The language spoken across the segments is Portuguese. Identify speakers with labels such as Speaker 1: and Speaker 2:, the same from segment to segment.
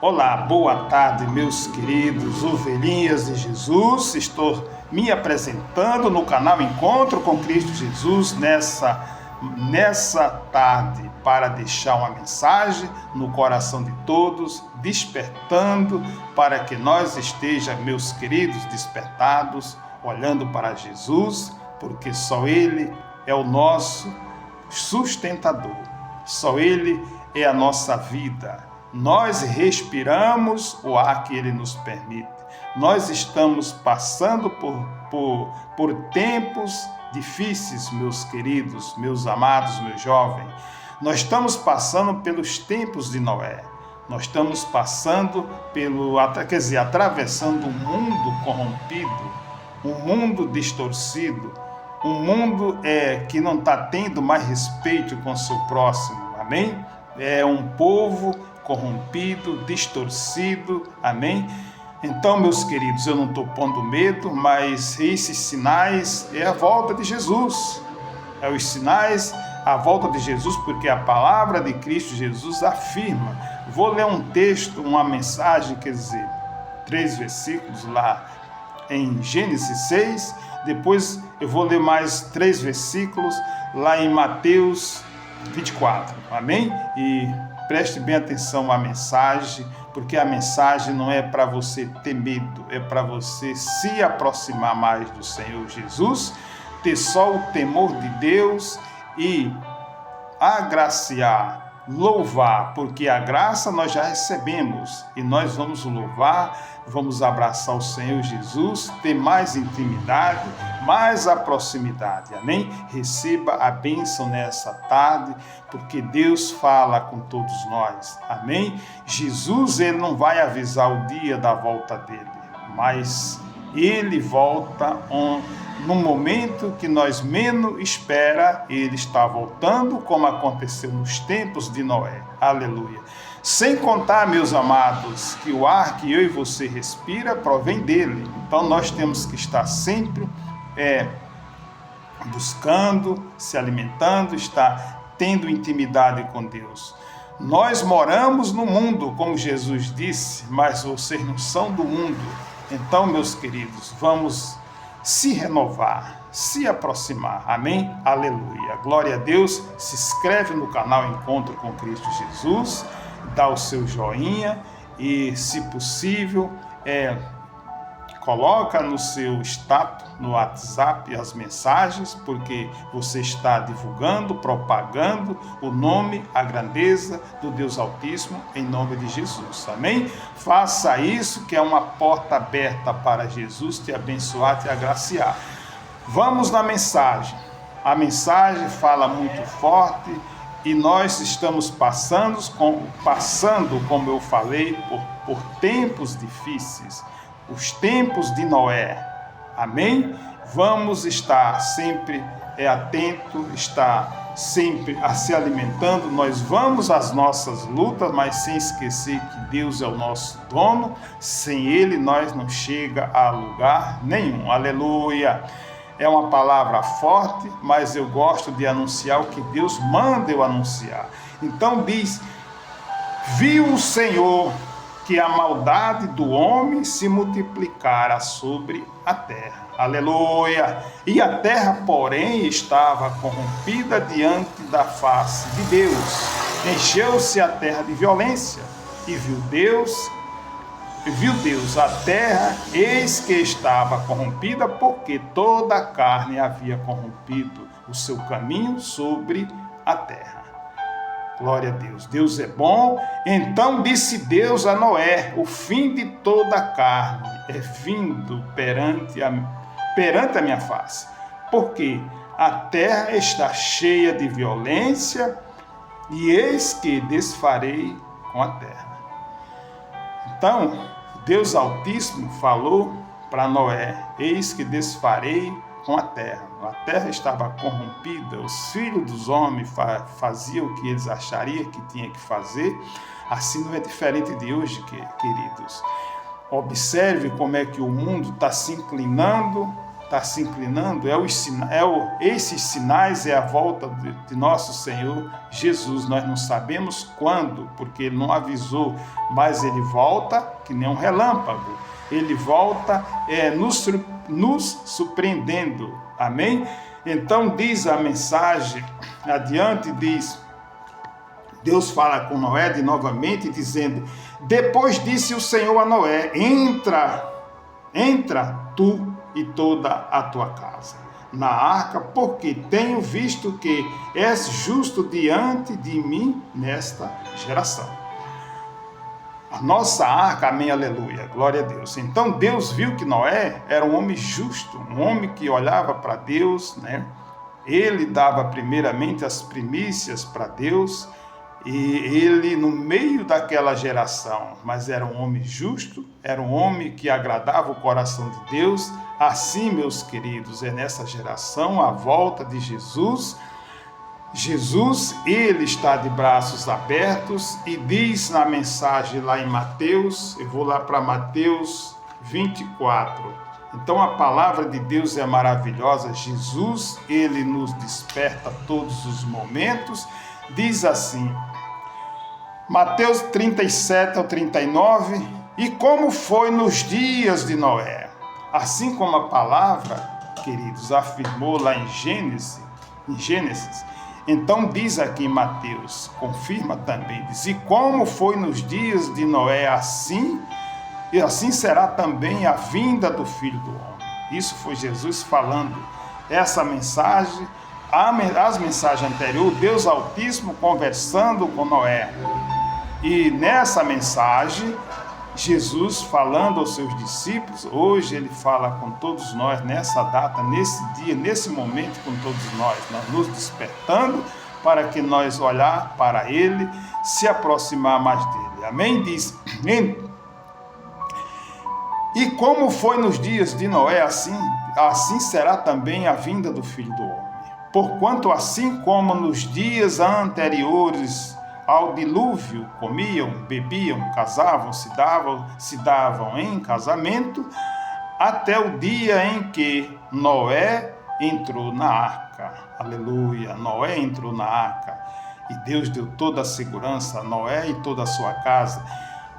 Speaker 1: Olá, boa tarde, meus queridos ovelhinhas de Jesus. Estou me apresentando no canal Encontro com Cristo Jesus nessa tarde para deixar uma mensagem no coração de todos, despertando para que nós estejamos, meus queridos, despertados, olhando para Jesus, porque só Ele é o nosso sustentador, só Ele é a nossa vida. Nós respiramos o ar que Ele nos permite. Nós estamos passando por tempos difíceis, meus queridos, meus amados, meus jovens. Nós estamos passando pelos tempos de Noé. Nós estamos passando atravessando um mundo corrompido, um mundo distorcido, um mundo que não está tendo mais respeito com o seu próximo. Amém? É um povo corrompido, distorcido, amém? Então, meus queridos, eu não estou pondo medo, mas esses sinais é a volta de Jesus, é os sinais, a volta de Jesus, porque a palavra de Cristo Jesus afirma. Vou ler um texto, uma mensagem, quer dizer, 3 versículos lá em Gênesis 6, depois eu vou ler mais 3 versículos lá em Mateus 24, amém? E preste bem atenção à mensagem, porque a mensagem não é para você ter medo, é para você se aproximar mais do Senhor Jesus, ter só o temor de Deus e agraciar, louvar, porque a graça nós já recebemos e nós vamos louvar, vamos abraçar o Senhor Jesus, ter mais intimidade, mais a proximidade, amém? Receba a bênção nessa tarde, porque Deus fala com todos nós, amém? Jesus, Ele não vai avisar o dia da volta dele, mas Ele volta no momento que nós menos espera. Ele está voltando, como aconteceu nos tempos de Noé, aleluia. Sem contar, meus amados, que o ar que eu e você respira provém dele. Então nós temos que estar sempre buscando, se alimentando, estar tendo intimidade com Deus. Nós moramos no mundo, como Jesus disse, mas vocês não são do mundo. Então, meus queridos, vamos se renovar, se aproximar, amém? Aleluia, glória a Deus. Se inscreve no canal Encontro com Cristo Jesus, dá o seu joinha e, se possível, coloca no seu status, no WhatsApp, as mensagens, porque você está divulgando, propagando o nome, a grandeza do Deus Altíssimo, em nome de Jesus, amém? Faça isso, que é uma porta aberta para Jesus te abençoar, te agraciar. Vamos na mensagem. A mensagem fala muito forte e nós estamos passando, como eu falei, por tempos difíceis. Os tempos de Noé, amém? Vamos estar sempre atento, estar sempre se alimentando. Nós vamos às nossas lutas, mas sem esquecer que Deus é o nosso dono. Sem Ele nós não chega a lugar nenhum, aleluia. É uma palavra forte, mas eu gosto de anunciar o que Deus manda eu anunciar. Então diz: viu o Senhor que a maldade do homem se multiplicara sobre a terra. Aleluia! E a terra, porém, estava corrompida diante da face de Deus. Encheu-se a terra de violência. E viu Deus a terra, eis que estava corrompida, porque toda a carne havia corrompido o seu caminho sobre a terra. Glória a Deus, Deus é bom. Então disse Deus a Noé: o fim de toda a carne é vindo perante a minha face, porque a terra está cheia de violência, e eis que desfarei com a terra. Então, Deus Altíssimo falou para Noé: eis que desfarei com a terra. A terra estava corrompida, os filhos dos homens faziam o que eles achariam que tinha que fazer. Assim não é diferente de hoje, queridos. Observe como é que o mundo está se inclinando está se inclinando, esses sinais é a volta de nosso Senhor Jesus. Nós não sabemos quando, porque Ele não avisou, mas Ele volta que nem um relâmpago. Ele volta nos surpreendendo. Amém? Então diz a mensagem, adiante diz, Deus fala com Noé novamente, dizendo: depois disse o Senhor a Noé: entra tu e toda a tua casa na arca, porque tenho visto que és justo diante de mim nesta geração. A nossa arca, amém, aleluia, glória a Deus. Então Deus viu que Noé era um homem justo, um homem que olhava para Deus, né? Ele dava primeiramente as primícias para Deus, e ele no meio daquela geração, mas era um homem justo, era um homem que agradava o coração de Deus. Assim, meus queridos, é nessa geração a volta de Jesus. Jesus, ele está de braços abertos e diz na mensagem lá em Mateus, eu vou lá para Mateus 24. Então a palavra de Deus é maravilhosa. Jesus, ele nos desperta todos os momentos. Diz assim, Mateus 37 ao 39, e como foi nos dias de Noé, assim como a palavra, queridos, afirmou lá em Gênesis, então diz aqui em Mateus, confirma também, diz, e como foi nos dias de Noé, assim, e assim será também a vinda do Filho do Homem. Isso foi Jesus falando, essa mensagem, as mensagens anteriores, Deus Altíssimo conversando com Noé. E nessa mensagem, Jesus falando aos seus discípulos, hoje ele fala com todos nós, nessa data, nesse dia, nesse momento com todos nós nos despertando para que nós olhar para ele, se aproximar mais dele. Amém? Diz, e como foi nos dias de Noé, assim será também a vinda do Filho do Homem. Porquanto assim como nos dias anteriores ao dilúvio, comiam, bebiam, casavam, se davam em casamento, até o dia em que Noé entrou na arca. Aleluia! Noé entrou na arca e Deus deu toda a segurança a Noé e toda a sua casa.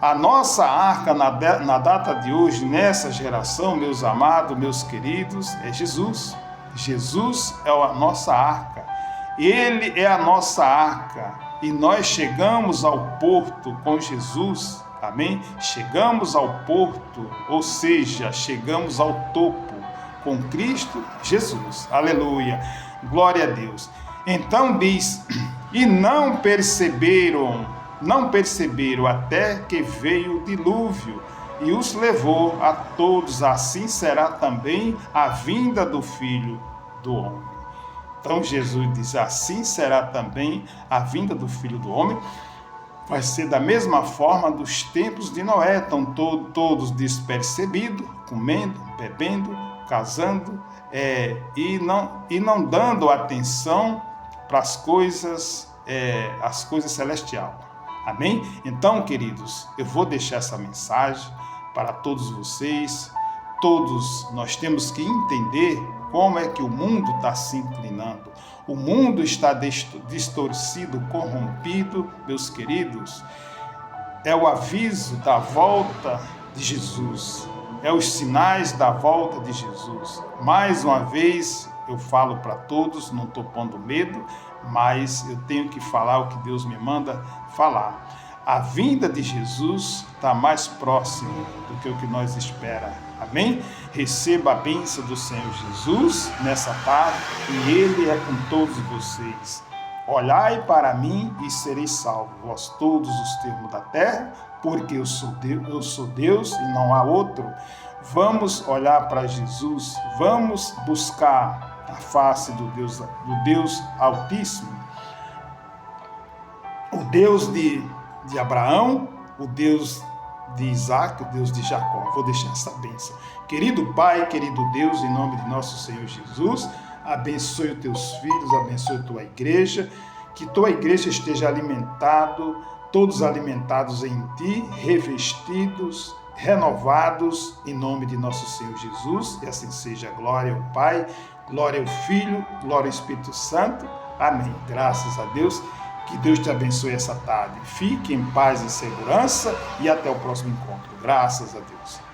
Speaker 1: A nossa arca na data de hoje, nessa geração, meus amados, meus queridos, é Jesus. Jesus é a nossa arca. Ele é a nossa arca. E nós chegamos ao porto com Jesus, amém? Chegamos ao porto, ou seja, chegamos ao topo com Cristo Jesus, aleluia, glória a Deus. Então diz, e não perceberam até que veio o dilúvio e os levou a todos, assim será também a vinda do Filho do Homem. Então Jesus diz, assim será também a vinda do Filho do Homem. Vai ser da mesma forma dos tempos de Noé, estão todos despercebidos, comendo, bebendo, casando, e não dando atenção para as coisas celestiais. Amém? Então, queridos, eu vou deixar essa mensagem para todos vocês. Todos nós temos que entender como é que o mundo está se inclinando. O mundo está distorcido, corrompido, meus queridos. É o aviso da volta de Jesus. É os sinais da volta de Jesus. Mais uma vez, eu falo para todos, não estou pondo medo, mas eu tenho que falar o que Deus me manda falar. A vinda de Jesus está mais próximo do que o que nós esperamos. Amém? Receba a bênção do Senhor Jesus nessa tarde, e Ele é com todos vocês. Olhai para mim e sereis salvos, vós todos os termos da terra, porque eu sou Deus e não há outro. Vamos olhar para Jesus, vamos buscar a face do Deus Altíssimo, o Deus de Abraão, o Deus de Isaac, o Deus de Jacó. Vou deixar essa bênção. Querido Pai, querido Deus, em nome de nosso Senhor Jesus, abençoe os teus filhos, abençoe a tua igreja, que tua igreja esteja todos alimentados em ti, revestidos renovados em nome de nosso Senhor Jesus, e assim seja. Glória ao Pai, glória ao Filho, glória ao Espírito Santo. Amém. Graças a Deus. Que Deus te abençoe essa tarde. Fique em paz e segurança e até o próximo encontro. Graças a Deus.